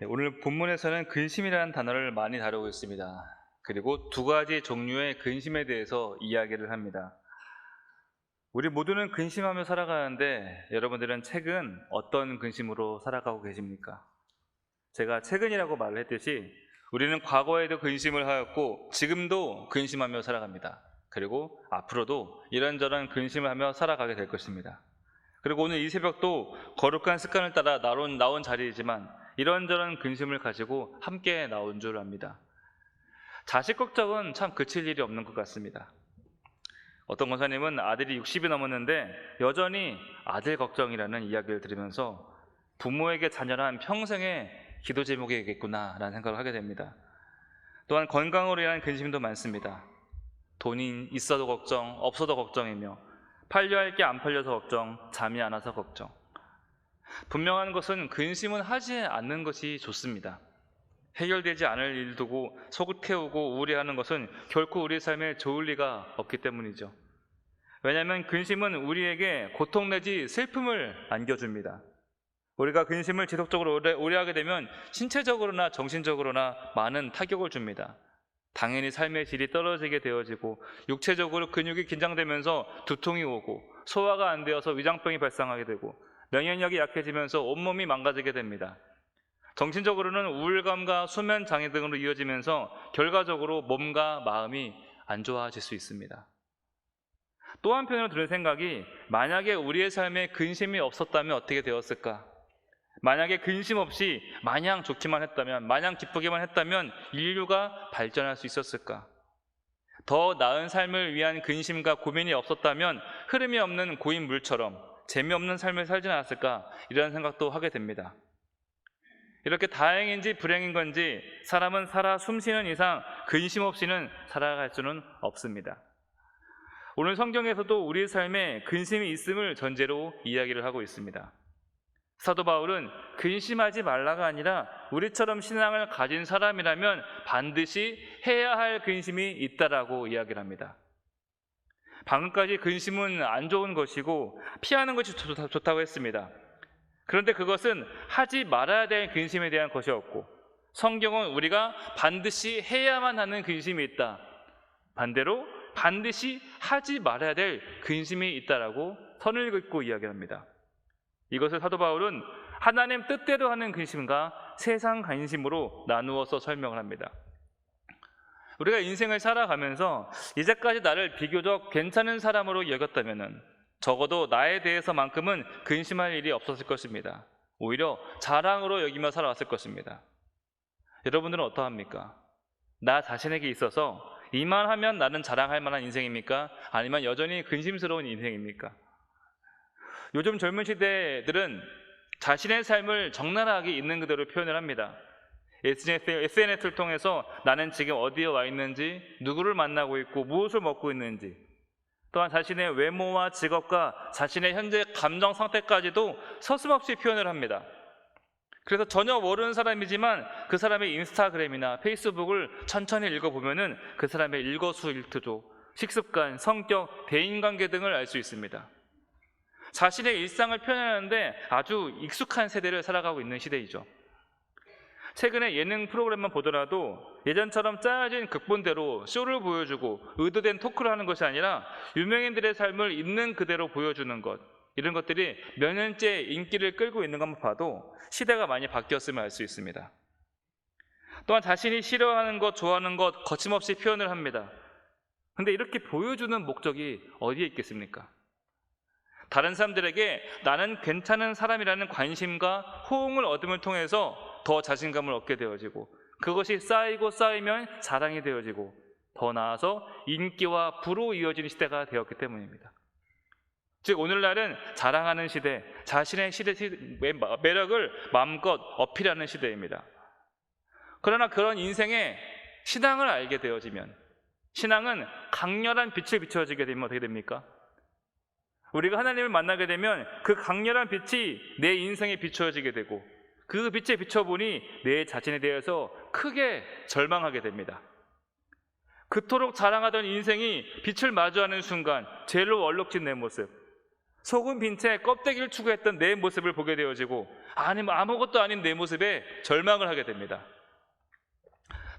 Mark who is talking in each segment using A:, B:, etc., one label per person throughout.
A: 네, 오늘 본문에서는 근심이라는 단어를 많이 다루고 있습니다. 그리고 두 가지 종류의 근심에 대해서 이야기를 합니다. 우리 모두는 근심하며 살아가는데 여러분들은 최근 어떤 근심으로 살아가고 계십니까? 제가 최근이라고 말을 했듯이 우리는 과거에도 근심을 하였고 지금도 근심하며 살아갑니다. 그리고 앞으로도 이런저런 근심을 하며 살아가게 될 것입니다. 그리고 오늘 이 새벽도 거룩한 습관을 따라 나온 자리이지만 이런저런 근심을 가지고 함께 나온 줄 압니다. 자식 걱정은 참 그칠 일이 없는 것 같습니다. 어떤 권사님은 아들이 60이 넘었는데 여전히 아들 걱정이라는 이야기를 들으면서 부모에게 자녀란 평생의 기도 제목이겠구나라는 생각을 하게 됩니다. 또한 건강으로 인한 근심도 많습니다. 돈이 있어도 걱정, 없어도 걱정이며 팔려야 할 게 안 팔려서 걱정, 잠이 안 와서 걱정. 분명한 것은 근심은 하지 않는 것이 좋습니다. 해결되지 않을 일 두고 속을 태우고 우울해하는 것은 결코 우리 삶에 좋을 리가 없기 때문이죠. 왜냐하면 근심은 우리에게 고통 내지 슬픔을 안겨줍니다. 우리가 근심을 지속적으로 오래 하게 되면 신체적으로나 정신적으로나 많은 타격을 줍니다. 당연히 삶의 질이 떨어지게 되어지고 육체적으로 근육이 긴장되면서 두통이 오고 소화가 안 되어서 위장병이 발생하게 되고 면역력이 약해지면서 온몸이 망가지게 됩니다. 정신적으로는 우울감과 수면 장애 등으로 이어지면서 결과적으로 몸과 마음이 안 좋아질 수 있습니다. 또 한편으로 드는 생각이 만약에 우리의 삶에 근심이 없었다면 어떻게 되었을까? 만약에 근심 없이 마냥 좋기만 했다면, 마냥 기쁘기만 했다면 인류가 발전할 수 있었을까? 더 나은 삶을 위한 근심과 고민이 없었다면 흐름이 없는 고인 물처럼 재미없는 삶을 살지 않았을까? 이런 생각도 하게 됩니다. 이렇게 다행인지 불행인 건지 사람은 살아 숨쉬는 이상 근심 없이는 살아갈 수는 없습니다. 오늘 성경에서도 우리 삶에 근심이 있음을 전제로 이야기를 하고 있습니다. 사도 바울은 근심하지 말라가 아니라 우리처럼 신앙을 가진 사람이라면 반드시 해야 할 근심이 있다라고 이야기를 합니다. 방금까지 근심은 안 좋은 것이고 피하는 것이 좋다고 했습니다. 그런데 그것은 하지 말아야 될 근심에 대한 것이었고 성경은 우리가 반드시 해야만 하는 근심이 있다. 반대로 반드시 하지 말아야 될 근심이 있다라고 선을 긋고 이야기합니다. 이것을 사도 바울은 하나님 뜻대로 하는 근심과 세상 관심으로 나누어서 설명을 합니다. 우리가 인생을 살아가면서 이제까지 나를 비교적 괜찮은 사람으로 여겼다면 적어도 나에 대해서만큼은 근심할 일이 없었을 것입니다. 오히려 자랑으로 여기며 살아왔을 것입니다. 여러분들은 어떠합니까? 나 자신에게 있어서 이만하면 나는 자랑할 만한 인생입니까? 아니면 여전히 근심스러운 인생입니까? 요즘 젊은 시대들은 자신의 삶을 적나라하게 있는 그대로 표현을 합니다. SNS를 통해서 나는 지금 어디에 와 있는지, 누구를 만나고 있고 무엇을 먹고 있는지, 또한 자신의 외모와 직업과 자신의 현재 감정 상태까지도 서슴없이 표현을 합니다. 그래서 전혀 모르는 사람이지만 그 사람의 인스타그램이나 페이스북을 천천히 읽어보면 그 사람의 일거수일투족, 식습관, 성격, 대인관계 등을 알 수 있습니다. 자신의 일상을 표현하는데 아주 익숙한 세대를 살아가고 있는 시대이죠. 최근에 예능 프로그램만 보더라도 예전처럼 짜여진 극본대로 쇼를 보여주고 의도된 토크를 하는 것이 아니라 유명인들의 삶을 있는 그대로 보여주는 것, 이런 것들이 몇 년째 인기를 끌고 있는 것만 봐도 시대가 많이 바뀌었음을 알 수 있습니다. 또한 자신이 싫어하는 것, 좋아하는 것 거침없이 표현을 합니다. 그런데 이렇게 보여주는 목적이 어디에 있겠습니까? 다른 사람들에게 나는 괜찮은 사람이라는 관심과 호응을 얻음을 통해서 더 자신감을 얻게 되어지고 그것이 쌓이고 쌓이면 자랑이 되어지고 더 나아서 인기와 부로 이어지는 시대가 되었기 때문입니다. 즉 오늘날은 자랑하는 시대, 자신의 매력을 마음껏 어필하는 시대입니다. 그러나 그런 인생에 신앙을 알게 되어지면 신앙은 강렬한 빛을 비춰지게 되면 어떻게 됩니까? 우리가 하나님을 만나게 되면 그 강렬한 빛이 내 인생에 비춰지게 되고 그 빛에 비춰보니 내 자신에 대해서 크게 절망하게 됩니다. 그토록 자랑하던 인생이 빛을 마주하는 순간 죄로 얼룩진 내 모습, 속은 빈 채 껍데기를 추구했던 내 모습을 보게 되어지고 아니면 아무것도 아닌 내 모습에 절망을 하게 됩니다.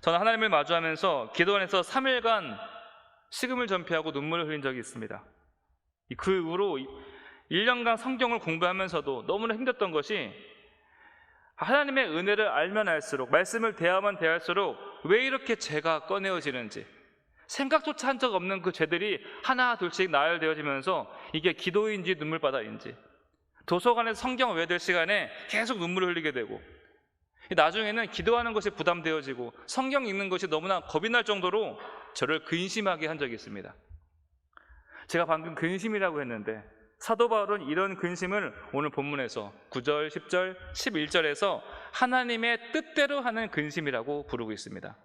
A: 저는 하나님을 마주하면서 기도 안에서 3일간 식음을 전폐하고 눈물을 흘린 적이 있습니다. 그 이후로 1년간 성경을 공부하면서도 너무나 힘들었던 것이 하나님의 은혜를 알면 알수록, 말씀을 대하면 대할수록 왜 이렇게 죄가 꺼내어지는지, 생각조차 한 적 없는 그 죄들이 하나 둘씩 나열되어지면서 이게 기도인지 눈물바다인지, 도서관에서 성경 외들 시간에 계속 눈물을 흘리게 되고, 나중에는 기도하는 것이 부담되어지고 성경 읽는 것이 너무나 겁이 날 정도로 저를 근심하게 한 적이 있습니다. 제가 방금 근심이라고 했는데 사도 바울은 이런 근심을 오늘 본문에서 9절, 10절, 11절에서 하나님의 뜻대로 하는 근심이라고 부르고 있습니다.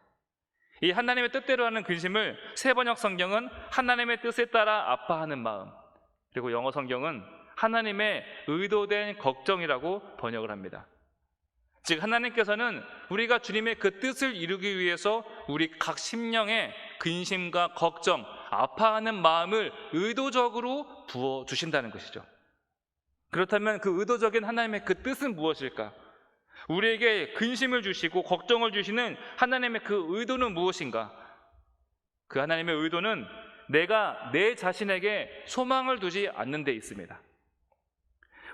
A: 이 하나님의 뜻대로 하는 근심을 새 번역 성경은 하나님의 뜻에 따라 아파하는 마음, 그리고 영어 성경은 하나님의 의도된 걱정이라고 번역을 합니다. 즉 하나님께서는 우리가 주님의 그 뜻을 이루기 위해서 우리 각 심령에 근심과 걱정, 아파하는 마음을 의도적으로 부어주신다는 것이죠. 그렇다면 그 의도적인 하나님의 그 뜻은 무엇일까? 우리에게 근심을 주시고 걱정을 주시는 하나님의 그 의도는 무엇인가? 그 하나님의 의도는 내가 내 자신에게 소망을 두지 않는 데 있습니다.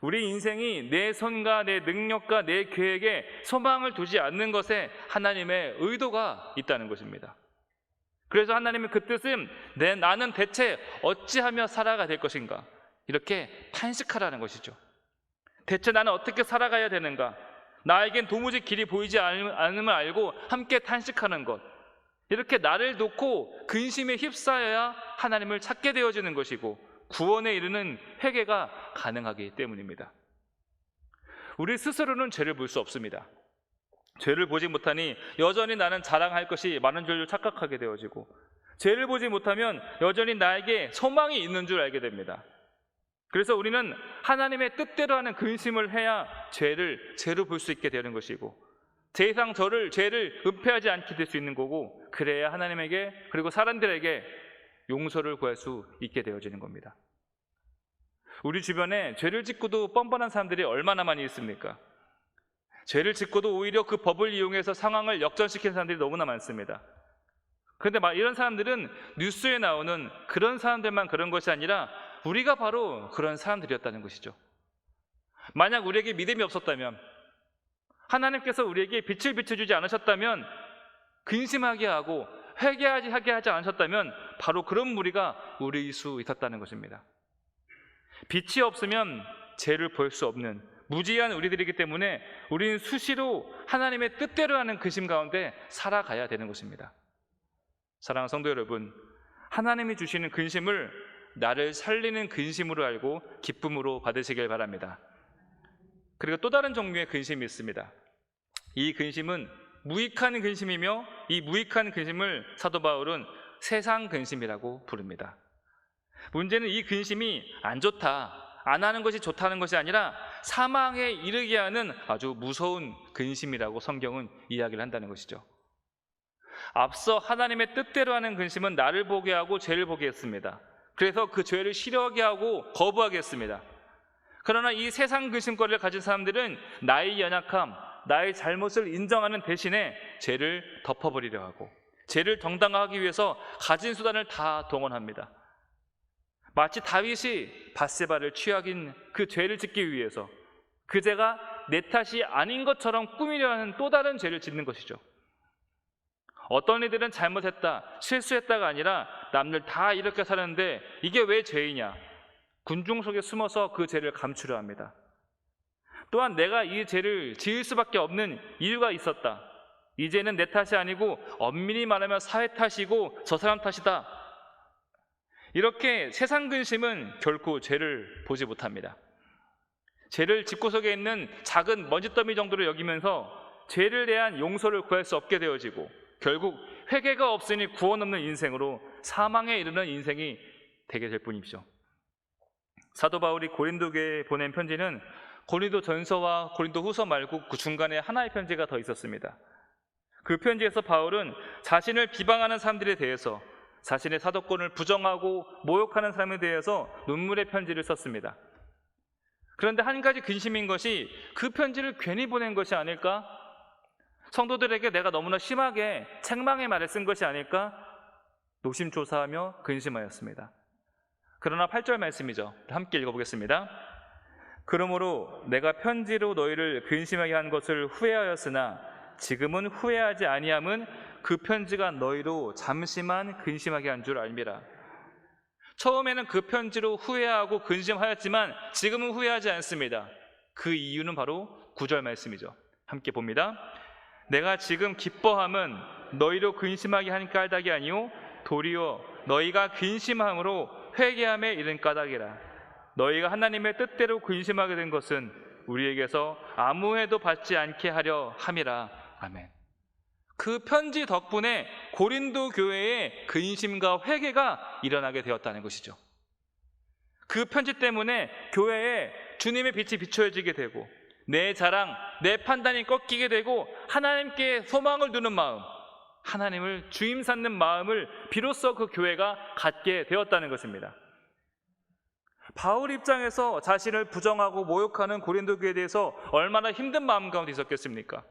A: 우리 인생이 내 손과 내 능력과 내 계획에 소망을 두지 않는 것에 하나님의 의도가 있다는 것입니다. 그래서 하나님의 그 뜻은 나는 대체 어찌하며 살아가 될 것인가? 이렇게 탄식하라는 것이죠. 대체 나는 어떻게 살아가야 되는가? 나에겐 도무지 길이 보이지 않음을 알고 함께 탄식하는 것, 이렇게 나를 놓고 근심에 휩싸여야 하나님을 찾게 되어지는 것이고 구원에 이르는 회개가 가능하기 때문입니다. 우리 스스로는 죄를 볼 수 없습니다. 죄를 보지 못하니 여전히 나는 자랑할 것이 많은 줄 착각하게 되어지고, 죄를 보지 못하면 여전히 나에게 소망이 있는 줄 알게 됩니다. 그래서 우리는 하나님의 뜻대로 하는 근심을 해야 죄를 죄로 볼 수 있게 되는 것이고, 제 이상 죄를 은폐하지 않게 될 수 있는 거고, 그래야 하나님에게 그리고 사람들에게 용서를 구할 수 있게 되어지는 겁니다. 우리 주변에 죄를 짓고도 뻔뻔한 사람들이 얼마나 많이 있습니까? 죄를 짓고도 오히려 그 법을 이용해서 상황을 역전시키는 사람들이 너무나 많습니다. 그런데 이런 사람들은 뉴스에 나오는 그런 사람들만 그런 것이 아니라 우리가 바로 그런 사람들이었다는 것이죠. 만약 우리에게 믿음이 없었다면, 하나님께서 우리에게 빛을 비춰주지 않으셨다면, 근심하게 하고 회개하게 하지 않으셨다면 바로 그런 무리가 우리일 수 있었다는 것입니다. 빛이 없으면 죄를 볼 수 없는 무지한 우리들이기 때문에 우리는 수시로 하나님의 뜻대로 하는 근심 가운데 살아가야 되는 것입니다. 사랑하는 성도 여러분, 하나님이 주시는 근심을 나를 살리는 근심으로 알고 기쁨으로 받으시길 바랍니다. 그리고 또 다른 종류의 근심이 있습니다. 이 근심은 무익한 근심이며, 이 무익한 근심을 사도 바울은 세상 근심이라고 부릅니다. 문제는 이 근심이 안 좋다, 안 하는 것이 좋다는 것이 아니라 사망에 이르게 하는 아주 무서운 근심이라고 성경은 이야기를 한다는 것이죠. 앞서 하나님의 뜻대로 하는 근심은 나를 보게 하고 죄를 보게 했습니다. 그래서 그 죄를 싫어하게 하고 거부하게 했습니다. 그러나 이 세상 근심거리를 가진 사람들은 나의 연약함, 나의 잘못을 인정하는 대신에 죄를 덮어버리려 하고 죄를 정당화하기 위해서 가진 수단을 다 동원합니다. 마치 다윗이 밧세바를 취하긴 그 죄를 짓기 위해서 그 죄가 내 탓이 아닌 것처럼 꾸미려 하는 또 다른 죄를 짓는 것이죠. 어떤 이들은 잘못했다, 실수했다가 아니라 남들 다 이렇게 사는데 이게 왜 죄이냐, 군중 속에 숨어서 그 죄를 감추려 합니다. 또한 내가 이 죄를 지을 수밖에 없는 이유가 있었다, 이 죄는 내 탓이 아니고 엄밀히 말하면 사회 탓이고 저 사람 탓이다, 이렇게 세상 근심은 결코 죄를 보지 못합니다. 죄를 집구석에 있는 작은 먼지더미 정도로 여기면서 죄를 대한 용서를 구할 수 없게 되어지고 결국 회개가 없으니 구원 없는 인생으로 사망에 이르는 인생이 되게 될 뿐이죠. 사도 바울이 고린도교에 보낸 편지는 고린도 전서와 고린도 후서 말고 그 중간에 하나의 편지가 더 있었습니다. 그 편지에서 바울은 자신을 비방하는 사람들에 대해서, 자신의 사도권을 부정하고 모욕하는 사람에 대해서 눈물의 편지를 썼습니다. 그런데 한 가지 근심인 것이 그 편지를 괜히 보낸 것이 아닐까? 성도들에게 내가 너무나 심하게 책망의 말을 쓴 것이 아닐까? 노심초사하며 근심하였습니다. 그러나 8절 말씀이죠. 함께 읽어보겠습니다. 그러므로 내가 편지로 너희를 근심하게 한 것을 후회하였으나 지금은 후회하지 아니함은 그 편지가 너희로 잠시만 근심하게 한 줄 알미라. 처음에는 그 편지로 후회하고 근심하였지만 지금은 후회하지 않습니다. 그 이유는 바로 9절 말씀이죠. 함께 봅니다. 내가 지금 기뻐함은 너희로 근심하게 한 까닭이 아니요 도리어 너희가 근심함으로 회개함에 이른 까닭이라. 너희가 하나님의 뜻대로 근심하게 된 것은 우리에게서 아무 해도 받지 않게 하려 함이라. 아멘. 그 편지 덕분에 고린도 교회에 근심과 회개가 일어나게 되었다는 것이죠. 그 편지 때문에 교회에 주님의 빛이 비춰지게 되고 내 자랑, 내 판단이 꺾이게 되고 하나님께 소망을 두는 마음, 하나님을 주임 삼는 마음을 비로소 그 교회가 갖게 되었다는 것입니다. 바울 입장에서 자신을 부정하고 모욕하는 고린도 교회에 대해서 얼마나 힘든 마음 가운데 있었겠습니까?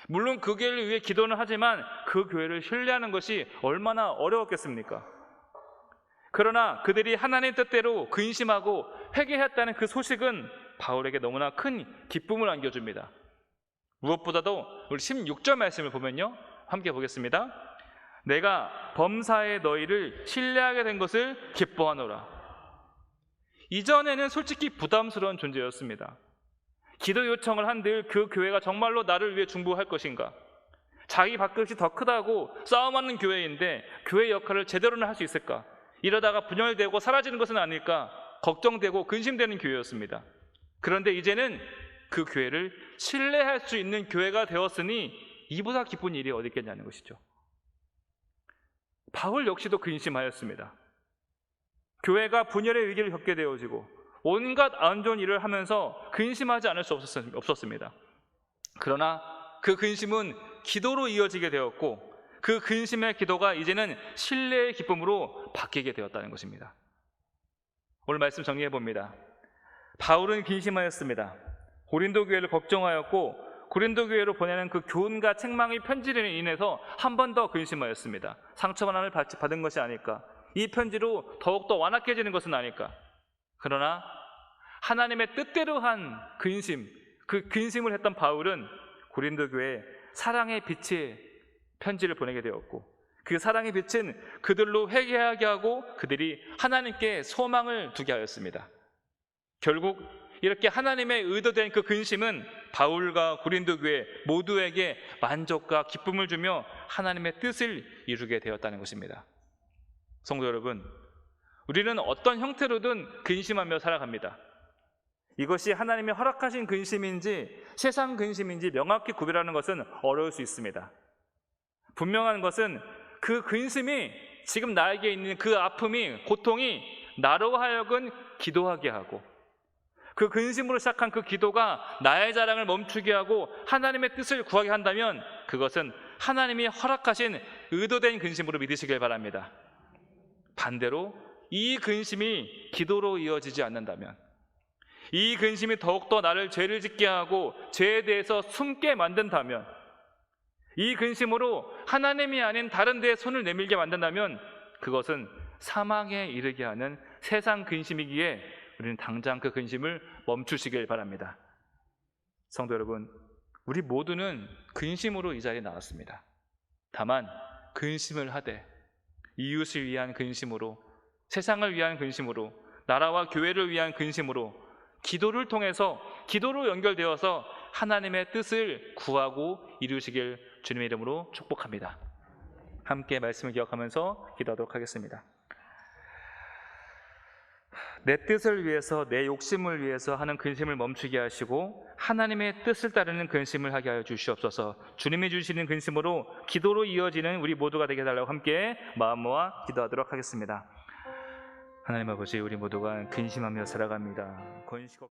A: 물론 그 교회를 위해 기도는 하지만 그 교회를 신뢰하는 것이 얼마나 어려웠겠습니까? 그러나 그들이 하나님 뜻대로 근심하고 회개했다는 그 소식은 바울에게 너무나 큰 기쁨을 안겨줍니다. 무엇보다도 우리 16절 말씀을 보면요, 함께 보겠습니다. 내가 범사에 너희를 신뢰하게 된 것을 기뻐하노라. 이전에는 솔직히 부담스러운 존재였습니다. 기도 요청을 한들 그 교회가 정말로 나를 위해 중보할 것인가? 자기 밥그릇이 더 크다고 싸움하는 교회인데 교회 역할을 제대로는 할 수 있을까? 이러다가 분열되고 사라지는 것은 아닐까? 걱정되고 근심되는 교회였습니다. 그런데 이제는 그 교회를 신뢰할 수 있는 교회가 되었으니 이보다 기쁜 일이 어디 있겠냐는 것이죠. 바울 역시도 근심하였습니다. 교회가 분열의 위기를 겪게 되어지고 온갖 안 좋은 일을 하면서 근심하지 않을 수 없었습니다. 그러나 그 근심은 기도로 이어지게 되었고 그 근심의 기도가 이제는 신뢰의 기쁨으로 바뀌게 되었다는 것입니다. 오늘 말씀 정리해 봅니다. 바울은 근심하였습니다. 고린도 교회를 걱정하였고 고린도 교회로 보내는 그 교훈과 책망의 편지로 인해서 한 번 더 근심하였습니다. 상처만을 받은 것이 아닐까? 이 편지로 더욱더 완악해지는 것은 아닐까? 그러나 하나님의 뜻대로 한 근심, 그 근심을 했던 바울은 고린도 교회에 사랑의 빛의 편지를 보내게 되었고 그 사랑의 빛은 그들로 회개하게 하고 그들이 하나님께 소망을 두게 하였습니다. 결국 이렇게 하나님의 의도된 그 근심은 바울과 고린도 교회 모두에게 만족과 기쁨을 주며 하나님의 뜻을 이루게 되었다는 것입니다. 성도 여러분, 우리는 어떤 형태로든 근심하며 살아갑니다. 이것이 하나님이 허락하신 근심인지 세상 근심인지 명확히 구별하는 것은 어려울 수 있습니다. 분명한 것은 그 근심이 지금 나에게 있는 그 아픔이, 고통이 나로 하여금 기도하게 하고 그 근심으로 시작한 그 기도가 나의 자랑을 멈추게 하고 하나님의 뜻을 구하게 한다면 그것은 하나님이 허락하신 의도된 근심으로 믿으시길 바랍니다. 반대로 이 근심이 기도로 이어지지 않는다면, 이 근심이 더욱더 나를 죄를 짓게 하고 죄에 대해서 숨게 만든다면, 이 근심으로 하나님이 아닌 다른 데에 손을 내밀게 만든다면 그것은 사망에 이르게 하는 세상 근심이기에 우리는 당장 그 근심을 멈추시길 바랍니다. 성도 여러분, 우리 모두는 근심으로 이 자리에 나왔습니다. 다만 근심을 하되 이웃을 위한 근심으로, 세상을 위한 근심으로, 나라와 교회를 위한 근심으로 기도를 통해서, 기도로 연결되어서 하나님의 뜻을 구하고 이루시길 주님의 이름으로 축복합니다. 함께 말씀을 기억하면서 기도하도록 하겠습니다. 내 뜻을 위해서, 내 욕심을 위해서 하는 근심을 멈추게 하시고 하나님의 뜻을 따르는 근심을 하게 하여 주시옵소서. 주님이 주시는 근심으로 기도로 이어지는 우리 모두가 되게 해달라고 함께 마음 모아 기도하도록 하겠습니다. 하나님 아버지, 우리 모두가 근심하며 살아갑니다.